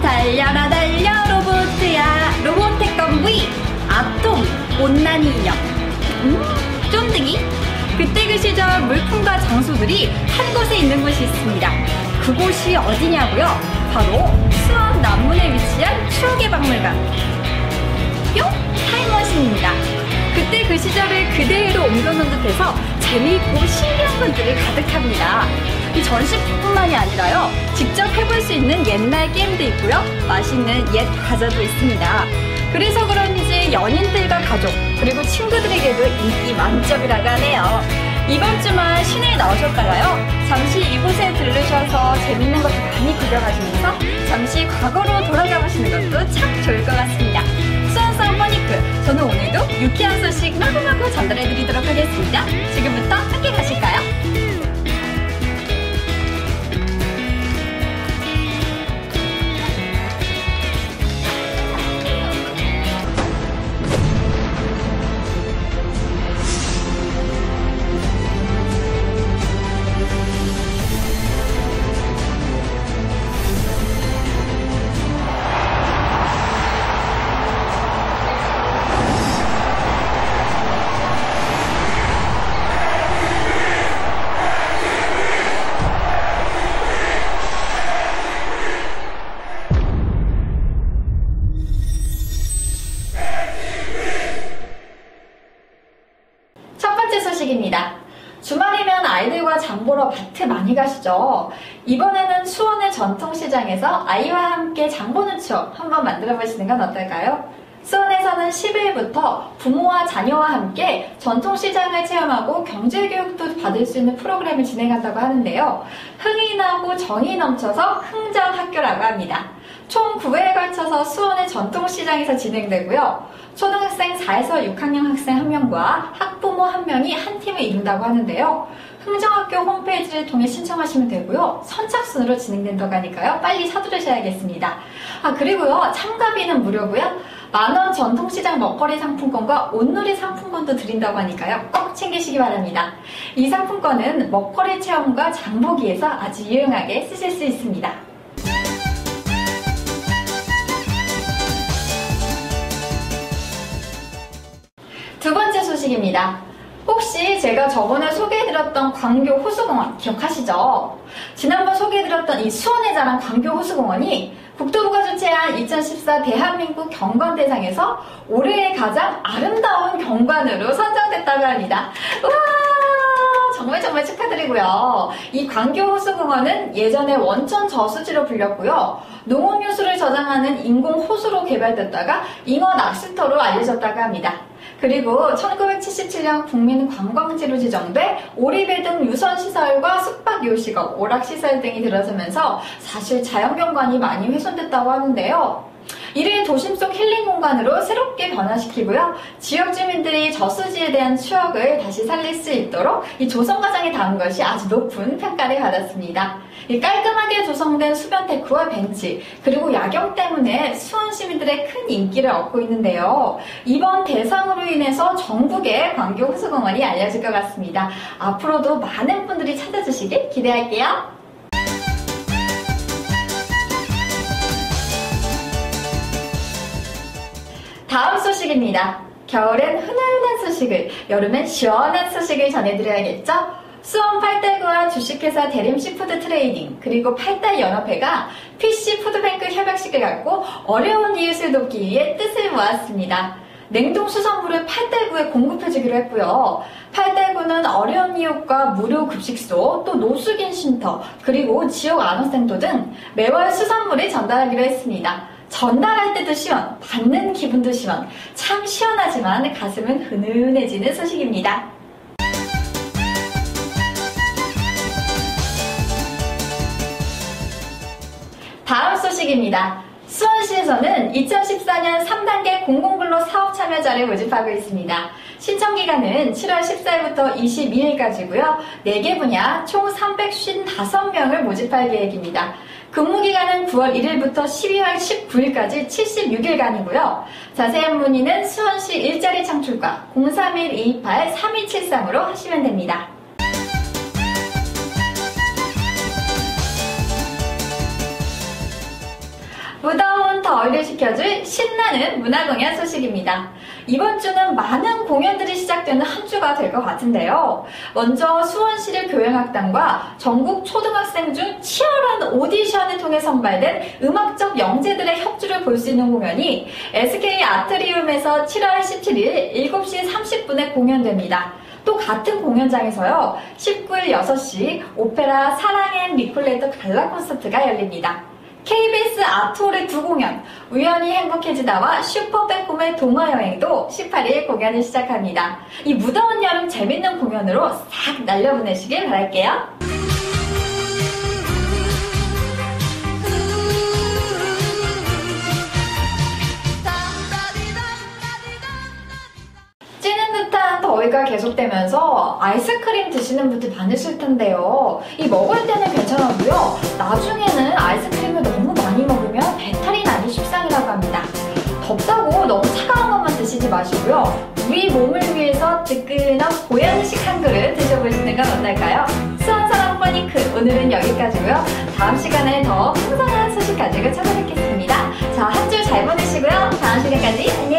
달려라 달려 로봇이야. 로봇 태권 V 아톰 온난이 인형. 쫀득이. 그때 그 시절 물품과 장소들이 한 곳에 있는 곳이 있습니다. 그곳이 어디냐고요? 바로 수원 남문에 위치한 추억의 박물관 뿅! 타임머신입니다. 그때 그 시절을 그대로 옮겨놓은 듯해서 재미있고 신기한 것들이 가득합니다. 이 전시뿐만이 아니라요, 직접 해볼 수 있는 옛날 게임도 있고요, 맛있는 옛 과자도 있습니다. 그래서 그런지 연인들과 가족 그리고 친구들에게도 인기 만점이라고 하네요. 이번 주말 시내에 나오셨다가요, 잠시 이곳에 들르셔서 재밌는 것도 많이 구경하시면서 잠시 과거로 돌아가 보시는 것도 참 좋을 것 같습니다. 수원성 퍼니크, 저는 오늘도 유쾌한 소식 마구마구 전달해드리도록 하겠습니다. 지금부터 함께 가실까요? 소식입니다. 주말이면 아이들과 장 보러 마트 많이 가시죠? 이번에는 수원의 전통시장에서 아이와 함께 장 보는 추억 한번 만들어 보시는 건 어떨까요? 수원에서는 10일부터 부모와 자녀와 함께 전통시장을 체험하고 경제교육도 받을 수 있는 프로그램을 진행한다고 하는데요. 흥이 나고 정이 넘쳐서 흥정학교라고 합니다. 총 9회에 걸쳐서 수원의 전통시장에서 진행되고요. 초등학생 4에서 6학년 학생 1명과 학부모 1명이 한 팀을 이룬다고 하는데요. 흥정학교 홈페이지를 통해 신청하시면 되고요. 선착순으로 진행된다고 하니까요. 빨리 서두르셔야겠습니다. 그리고요, 참가비는 무료고요. 만원 전통시장 먹거리 상품권과 온누리 상품권도 드린다고 하니까요. 꼭 챙기시기 바랍니다. 이 상품권은 먹거리 체험과 장보기에서 아주 유용하게 쓰실 수 있습니다. 두 번째 소식입니다. 혹시 제가 저번에 소개해드렸던 광교 호수공원 기억하시죠? 지난번 소개해드렸던 이 수원의 자랑 광교 호수공원이 국토부가 주최한 2014 대한민국 경관대상에서 올해의 가장 아름다운 경관으로 선정됐다고 합니다. 우와! 정말 축하드리고요. 이 광교 호수공원은 예전에 원천 저수지로 불렸고요. 농업유수를 저장하는 인공 호수로 개발됐다가 잉어 낚시터로 알려졌다고 합니다. 그리고 1977년 국민관광지로 지정돼 오리배 등 유선시설과 숙박요식업, 오락시설 등이 들어서면서 사실 자연경관이 많이 훼손됐다고 하는데요. 이를 도심 속 힐링 공간으로 새롭게 변화시키고요. 지역 주민들이 저수지에 대한 추억을 다시 살릴 수 있도록 이 조성 과정에 닿은 것이 아주 높은 평가를 받았습니다. 이 깔끔하게 조성된 수변 데크와 벤치, 그리고 야경 때문에 수원 시민들의 큰 인기를 얻고 있는데요. 이번 대상으로 인해서 전국의 광교 호수공원이 알려질 것 같습니다. 앞으로도 많은 분들이 찾아주시길 기대할게요. 다음 소식입니다. 겨울엔 훈훈한 소식을, 여름엔 시원한 소식을 전해드려야겠죠? 수원 팔달구와 주식회사 대림시푸드 트레이딩 그리고 팔달연합회가 PC푸드뱅크 협약식을 갖고 어려운 이웃을 돕기 위해 뜻을 모았습니다. 냉동 수산물을 팔달구에 공급해주기로 했고요. 팔달구는 어려운 이웃과 무료 급식소, 또 노숙인 쉼터, 그리고 지역 안호센터 등 매월 수산물을 전달하기로 했습니다. 전달할 때도 시원, 받는 기분도 시원, 참 시원하지만 가슴은 훈훈해지는 소식입니다. 다음 소식입니다. 수원시에서는 2014년 3단계 공공근로 사업 참여자를 모집하고 있습니다. 신청기간은 7월 14일부터 22일까지고요. 4개 분야 총 355명을 모집할 계획입니다. 근무기간은 9월 1일부터 12월 19일까지 76일간이고요. 자세한 문의는 수원시 일자리 창출과 031-228-3273으로 하시면 됩니다. 무더운 더위를 식혀줄 신나는 문화공연 소식입니다. 이번 주는 많은 공연들이 시작되는 한 주가 될 것 같은데요. 먼저 수원시립 교향악단과 전국 초등학생 중 치열한 오디션을 통해 선발된 음악적 영재들의 협주를 볼 수 있는 공연이 SK 아트리움에서 7월 17일 7시 30분에 공연됩니다. 또 같은 공연장에서요, 19일 6시 오페라 사랑 앤 리콜레트 갈라 콘서트가 열립니다. KBS 아트홀의 두 공연, 우연히 행복해지다와 슈퍼백홈의 동화여행도 18일 공연을 시작합니다. 이 무더운 여름 재밌는 공연으로 싹 날려보내시길 바랄게요. 찌는 듯한 더위가 계속되면서 아이스크림 드시는 분들 많으실 텐데요. 이 먹을 때는 괜찮아도요, 나중에는 아이스크림을 너무 많이 먹으면 배탈이 나기 십상이라고 합니다. 덥다고 너무 차가운 것만 드시지 마시고요. 우리 몸을 위해서 뜨끈한 보양식 한 그릇 드셔보시는 건 어떨까요? 수원사랑 퍼니크, 오늘은 여기까지고요. 다음 시간에 더 풍성한 소식 가지고 찾아뵙겠습니다. 자, 한 주 잘 보내시고요. 다음 시간까지 안녕!